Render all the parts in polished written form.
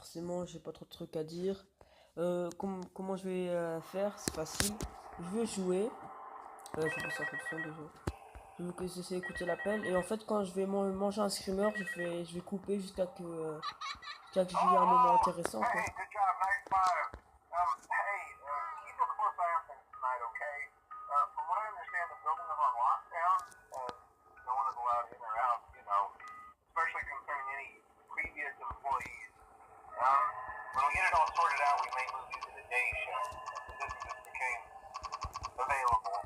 forcément, j'ai pas trop de trucs à dire. Comment je vais faire? C'est facile. Je vais jouer. Je vais passer un peu de son déjà. Je veux que j'essaie d'écouter l'appel. Et en fait, quand je vais manger un screamer, je vais couper jusqu'à que je vis un moment intéressant, quoi. Hey, good job, nice five. Keep a close eye on things tonight, okay? From what I understand, the building is on lockdown. No one is allowed in or out, especially concerning any previous employees. When we get it all sorted out, we may move you to the day shift. The position just became available.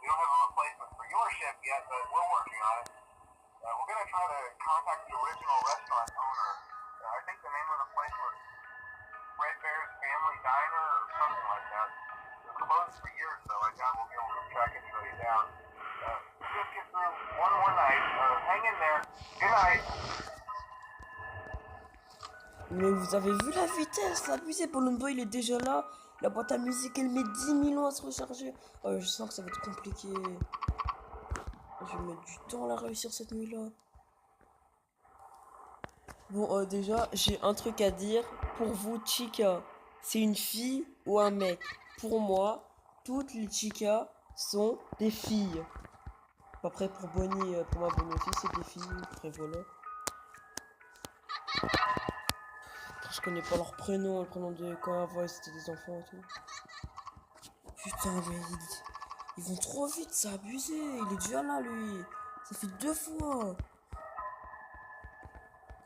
We don't have a replacement for your shift yet, but we're working on it. We're going to try to contact the original restaurant owner. I think the name of the place was Red Bear's Family Diner or something like that. It was closed for years, though. I doubt we'll be able to track anybody down. Just get through one more night. Hang in there. Good night. Mais vous avez vu la vitesse, abusé. Balloon Boy, il est déjà là. La boîte à musique, elle met 10 000 ans à se recharger. Oh, je sens que ça va être compliqué. Je vais mettre du temps à la réussir cette nuit-là. Bon, déjà, j'ai un truc à dire. Pour vous, Chica, c'est une fille ou un mec? Pour moi, toutes les Chicas sont des filles. Après, pour Bonnie, pour ma Bonnie aussi, c'est des filles. Après, voilà. Après, je connais pas leur prénom, le prénom de quand avant, c'était des enfants et tout. Putain, mais ils vont trop vite, c'est abusé. Il est déjà là, lui. Ça fait 2 fois.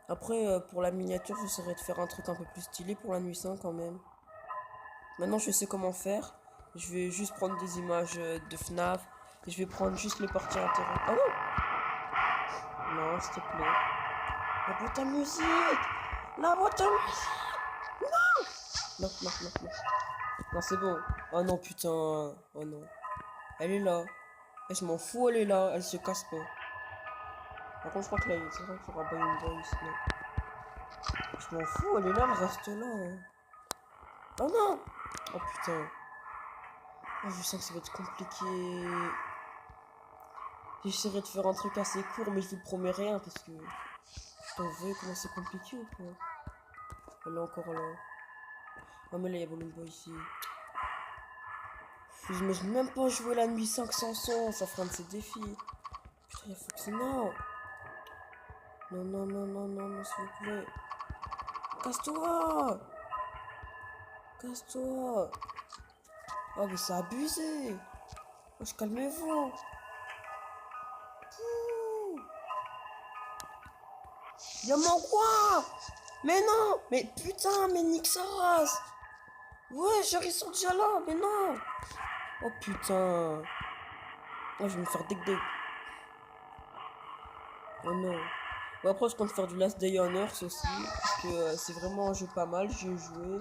Après, pour la miniature, j'essaierai de faire un truc un peu plus stylé pour la nuit 5 quand même. Maintenant, je sais comment faire. Je vais juste prendre des images de FNAF. Et je vais prendre juste les parties intéressantes. Ah non! Non, s'il te plaît. La boîte à musique! La boîte à musique! Non! Non, non, non, non. Non, c'est bon. Oh non, putain. Oh non. Elle est là. Et je m'en fous, elle est là. Elle se casse pas. Par contre, je crois que là, c'est vrai qu'il y aura pas une voice. Non. Je m'en fous, elle est là, elle reste là. Hein. Oh non! Oh putain. Oh, je sens que ça va être compliqué. J'essaierai de faire un truc assez court, mais je vous promets rien parce que. Putain, vous voyez comment c'est compliqué ou quoi? Elle est encore là. Oh, mais là, il y a Balloon Boy ici. J'imagine même pas jouer la nuit 500 son, ça fera un de ses défis. Putain, il faut que c'est. Non! Non, non, non, non, non, non, s'il vous plaît. Casse-toi! Casse-toi! Oh, mais c'est abusé! Oh, calmez-vous! Y'a mon roi! Mais non! Mais putain, mais nique sa race! Ouais, genre ils sont déjà là, mais non! Oh putain! Oh, je vais me faire deck. Oh non. Bon, après, je compte faire du Last Day on Earth aussi. Parce que c'est vraiment un jeu pas mal, j'ai joué.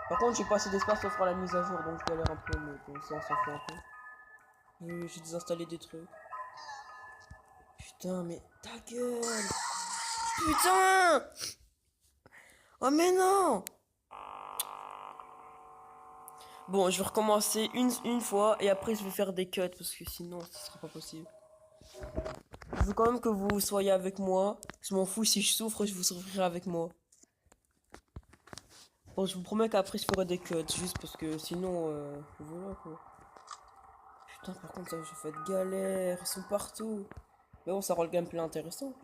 Par contre, j'ai pas assez d'espace pour faire la mise à jour, donc je galère un peu, mais bon, ça, on s'en fout un peu. J'ai désinstallé des trucs. Putain, mais ta gueule! Putain! Oh, mais non! Bon, je vais recommencer une fois et après je vais faire des cuts parce que sinon ce sera pas possible. Je veux quand même que vous soyez avec moi. Je m'en fous si je souffre, je vous souffrirai avec moi. Bon, je vous promets qu'après je ferai des cuts juste parce que sinon, voilà quoi. Putain, par contre, ça, j'ai fait de galère, ils sont partout. Mais bon, ça rend le gameplay intéressant.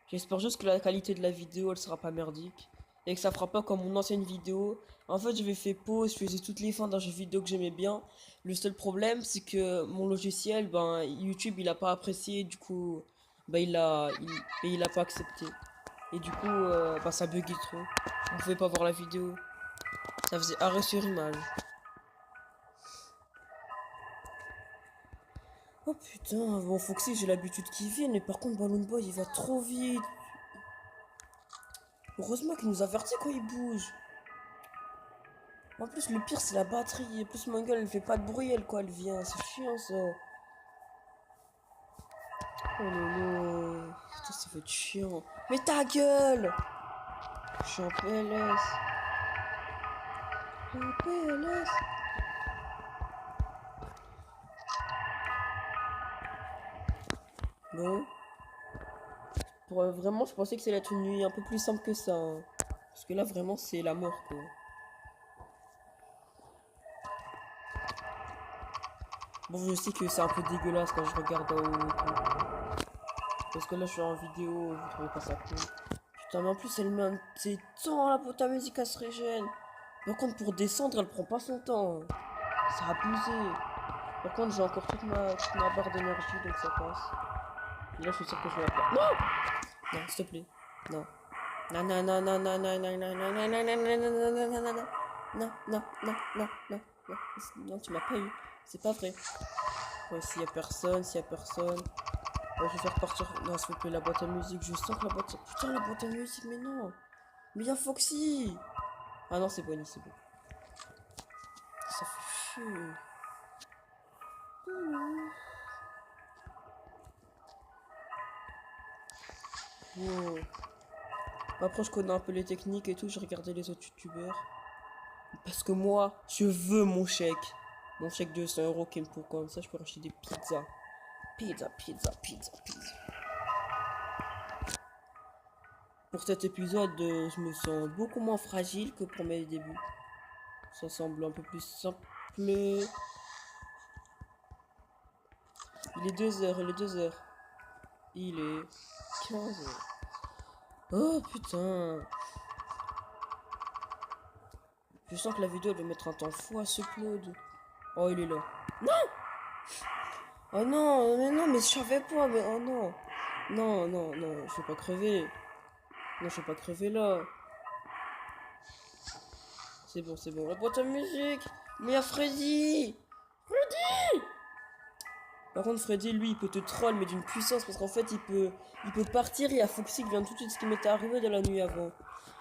J'espère juste que la qualité de la vidéo elle sera pas merdique. Et que ça fera pas comme mon ancienne vidéo. En fait, j'avais fait pause, je faisais toutes les fins d'un jeu vidéo que j'aimais bien. Le seul problème, c'est que mon logiciel, ben, YouTube, il a pas apprécié, du coup, ben, il a pas accepté. Et du coup, ben, ça buguait trop. On pouvait pas voir la vidéo. Ça faisait arrêt sur image. Oh putain, bon, Foxy, j'ai l'habitude qu'il vienne, mais par contre, Balloon Boy, il va trop vite. Heureusement qu'il nous avertit quand il bouge. En plus, le pire, c'est la batterie. En plus, ma gueule, elle fait pas de bruit, elle, quand elle vient. C'est chiant, ça. Oh lolo. Putain, ça va être chiant. Mais ta gueule! Je suis en PLS. En PLS. Bon. Vraiment, je pensais que ça allait être une nuit un peu plus simple que ça, hein. Parce que là, vraiment, c'est la mort, quoi. Bon, je sais que c'est un peu dégueulasse quand je regarde en haut et tout. Parce que là, je suis en vidéo, vous trouvez pas ça cool. Putain, mais en plus, elle met un... C'est temps, la boîte à musique, elle se régène. Par contre, pour descendre, elle prend pas son temps. C'est abusé. Par contre, j'ai encore toute ma barre d'énergie, donc ça passe. Et là, je suis sûr que je vais la perdre. Non! Non, s'il te plaît. Non. Non, non, non, non, non, non, non, non, non, non, non, non, non, non, non, non, non, non. Non, non, non, non, non, non. Non, tu m'as pas eu. C'est pas vrai. Ouais, s'il y a personne, s'il y a personne. Ouais, je vais faire partir. Non, s'il vous plaît, la boîte à musique. Je sens que la boîte. Putain, la boîte à musique, mais non. Mais y'a Foxy. Ah non, c'est Bonnie, c'est bon. Ça fait chier. Wow. Après, je connais un peu les techniques et tout. J'ai regardé les autres youtubeurs. Parce que moi, je veux mon chèque. Mon chèque de 100 € qui me faut comme ça, je peux acheter des pizzas. Pizza, pizza, pizza, pizza. Pour cet épisode, je me sens beaucoup moins fragile que pour mes débuts. Ça semble un peu plus simple. Il est 2h, il est 2h. Il est 15h. Oh putain. Je sens que la vidéo elle va mettre un temps fou à se upload. Oh, il est là. Non! Oh non, mais je savais pas, mais oh non. Non, non, non, je vais pas crever. Non, je vais pas crever là. C'est bon, c'est bon. La boîte à musique. Mais il y a Freddy. Freddy! Par contre, Freddy, lui, il peut te troll, mais d'une puissance, parce qu'en fait, il peut partir, et il y a Foxy qui vient tout de suite ce qui m'était arrivé de la nuit avant.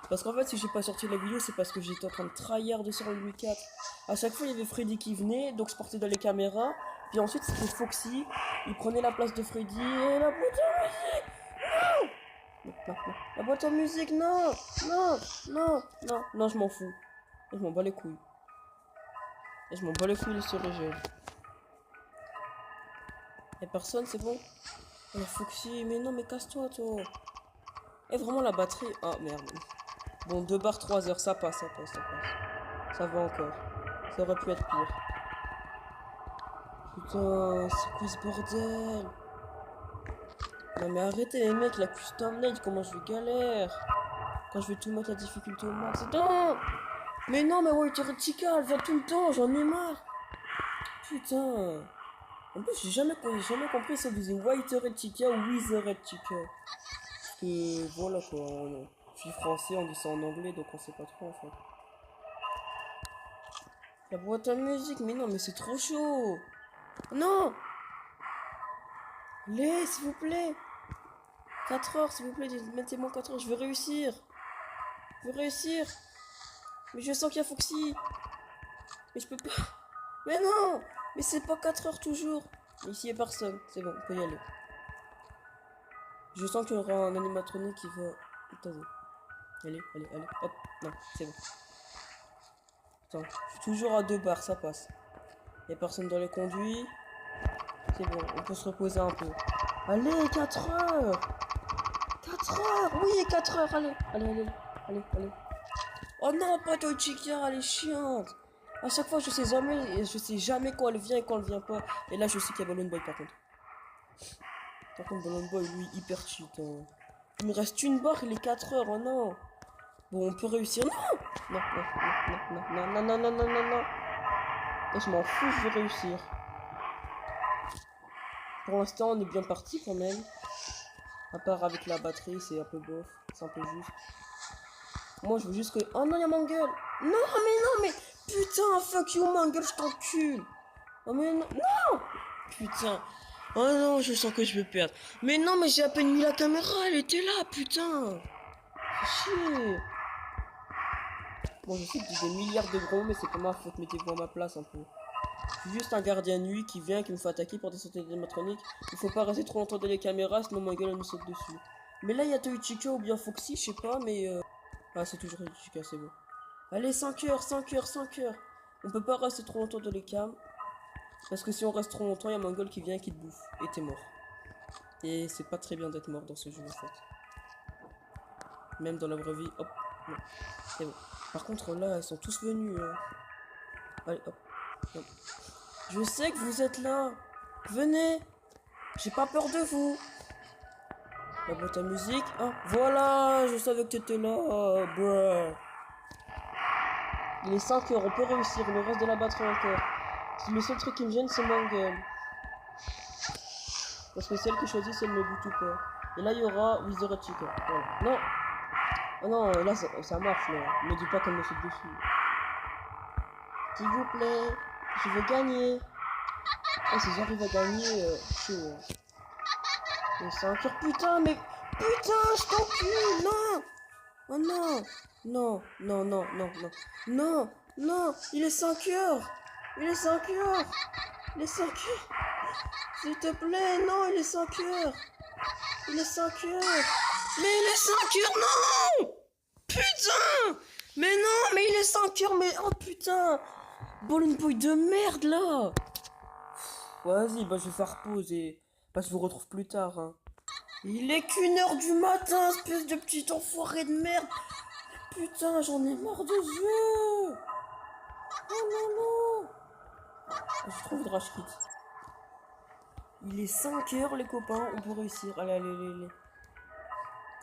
Parce qu'en fait, si j'ai pas sorti la vidéo, c'est parce que j'étais en train de tryhard sur le nuit 4. À chaque fois, il y avait Freddy qui venait, donc je portais dans les caméras. Puis ensuite, c'était Foxy. Il prenait la place de Freddy. Et la boîte à musique. Non, non, non. La boîte à musique, non. Non, non, non. Non, je m'en fous. Je m'en bats les couilles. Et je m'en bats les couilles de ce régime. Y'a personne, c'est bon. Oh, Foxy, mais non, mais casse-toi, toi. Et vraiment, la batterie. Ah, merde. Bon, 2 barres, 3 heures, ça passe, ça passe, ça passe. Ça va encore. Ça aurait pu être pire. Putain, c'est quoi ce bordel? Non mais arrêtez les mecs, la custom night, comment je galère. Quand je vais tout mettre la difficulté au max. Non! Mais non, mais Walter et Chica, elle vient tout le temps, j'en ai marre. Putain. En plus, j'ai jamais compris si elle disait Walter et Chica ou Wither et Chica. Parce que voilà quoi. Je suis français, on dit ça en anglais, donc on sait pas trop en fait. La boîte à musique, mais non, mais c'est trop chaud. Non! Allez, s'il vous plaît. 4 heures, s'il vous plaît, mettez-moi 4 heures, je veux réussir. Je veux réussir. Mais je sens qu'il y a Foxy. Mais je peux pas. Mais non! Mais c'est pas 4 heures toujours. Ici, il n'y a personne. C'est bon, on peut y aller. Je sens qu'il y aura un animatronique qui va... Attendez. Allez, allez, allez. Hop. Non, c'est bon. Attends, je suis toujours à 2 barres, ça passe. Il n'y a personne dans les conduits. C'est bon, on peut se reposer un peu. Allez, 4 heures! 4 heures! Oui, 4 heures, allez! Allez, allez, allez, allez. Oh non, pas de Chica, elle est chiante! À chaque fois, je sais jamais quand elle vient et quand elle vient pas. Et là, je sais qu'il y a Balloon Boy par contre. Par contre, Balloon Boy, lui, hyper cheat. Hein. Il me reste une barre, il est 4 heures, oh non! Bon, on peut réussir. Non! Non, non, non, non, non, non, non, non, non, non. Et je m'en fous, je vais réussir. Pour l'instant, on est bien parti quand même. À part avec la batterie, c'est un peu bof. C'est un peu juste. Moi, je veux juste que... Oh non, il y a Mangle. Non, mais... Putain, fuck you, Mangle, je t'encule. Oh, mais non. Non. Putain. Oh non, je sens que je vais perdre. Mais non, mais j'ai à peine mis la caméra, elle était là, putain. Fais chier. Bon, je sais que j'ai des milliards de gros, mais c'est pas ma faute. Mettez-vous à ma place un peu. Je suis juste un gardien de nuit qui vient, qui me fait attaquer pour des sauter animatroniques. Il faut pas rester trop longtemps dans les caméras, sinon ma gueule elle me saute dessus. Mais là il y a Toichika ou bien Foxy, je sais pas, mais ah c'est toujours Toichika, c'est bon. Allez, 5 heures, 5 heures, 5 heures. On peut pas rester trop longtemps dans les cams. Parce que si on reste trop longtemps, il y a Mongol qui vient et qui te bouffe. Et t'es mort. Et c'est pas très bien d'être mort dans ce jeu en fait. Même dans la vraie vie. Hop. Non. C'est bon. Par contre, là, ils sont tous venus. Allez, hop. Hop. Je sais que vous êtes là. Venez. J'ai pas peur de vous. La boîte à musique. Ah, voilà. Je savais que t'étais là. Bruh. Il est 5 heures. On peut réussir. Le reste de la batterie encore. Le seul truc qui me gêne, c'est Mangle. Parce que celle que je choisis, c'est le bout ou pas. Et là, il y aura Wither et Chica. Voilà. Non. Oh non, là, ça marche, là. Ne dis pas qu'elle me saute dessus. S'il vous plaît. Je veux gagner. Oh, si j'arrive à gagner, chaud. Mais c'est un cœur, putain, mais... Putain, je t'encule, non. Oh non. Non, non, non, non, non. Non, non, il est 5 heures. Il est 5 heures. Il est 5 heures. S'il te plaît, non, il est 5 heures. Il est 5 heures. Mais il est 5 heures, non. Putain. Mais non, mais il est 5 heures, mais... Oh, putain. Ballon Boy de merde, là. Vas-y, bah je vais faire pause et... Bah je vous retrouve plus tard, hein. Il est qu'1 heure du matin, espèce de petit enfoiré de merde. Putain, j'en ai marre de ce jeu. Oh non, non. Je trouve Rage Kit. Il est 5 heures, les copains, on peut réussir. Allez, allez, allez, allez.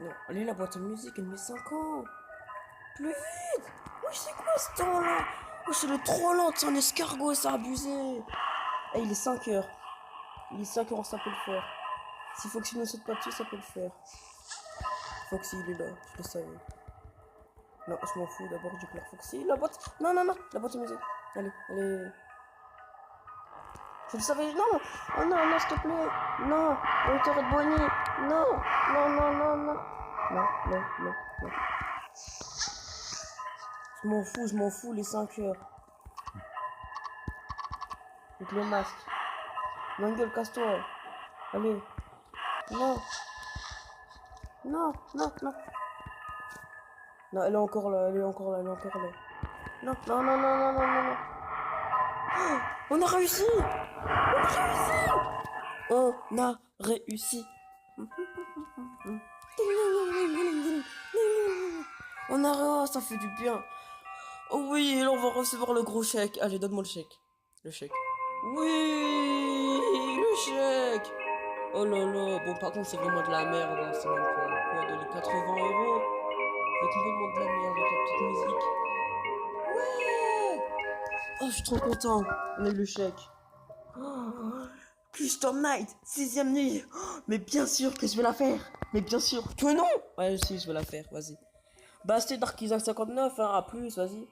Non, allez, la boîte à musique, elle met 5 ans. Plus vite. Oui, c'est quoi ce temps-là? Oh, c'est le trop lent, c'est un escargot, c'est abusé. Eh, il est 5 heures. Il est 5 heures, ça peut le faire. Si Foxy ne saute pas dessus, ça peut le faire. Foxy, il est là, je le savais. Non, je m'en fous, d'abord, je claire Foxy. La boîte. Non, non, non, la boîte à musique. Allez, allez. Je le savais, non. Oh non, non, s'il te plaît. Non, hauteur de Bonnie. Non, non, non, non, non. Non, non, non, non. Je m'en fous, les 5 heures. Avec le masque. Mangle, casse-toi. Allez. Non. Non, non, non. Non, elle est encore là, elle est encore là, elle est encore là. Non, non, non, non, non, non, non. Oh, on a réussi. On a réussi. On a réussi. On a... Oh, ça fait du bien. Oh oui, et là on va recevoir le gros chèque. Allez, donne-moi le chèque. Le chèque. Oui, le chèque. Oh là là. Bon, par contre, c'est vraiment de la merde. Hein. C'est même quoi de les 80 €. C'est complètement de la merde avec la petite musique. Ouais. Oh, je suis trop content. On a eu le chèque. Oh, Custom Night, 6ème nuit. Oh, mais bien sûr que je vais la faire. Mais bien sûr que non. Ouais, si, je vais la faire. Vas-y. Bah, c'était Dark Isaac 59. Hein. À plus, vas-y.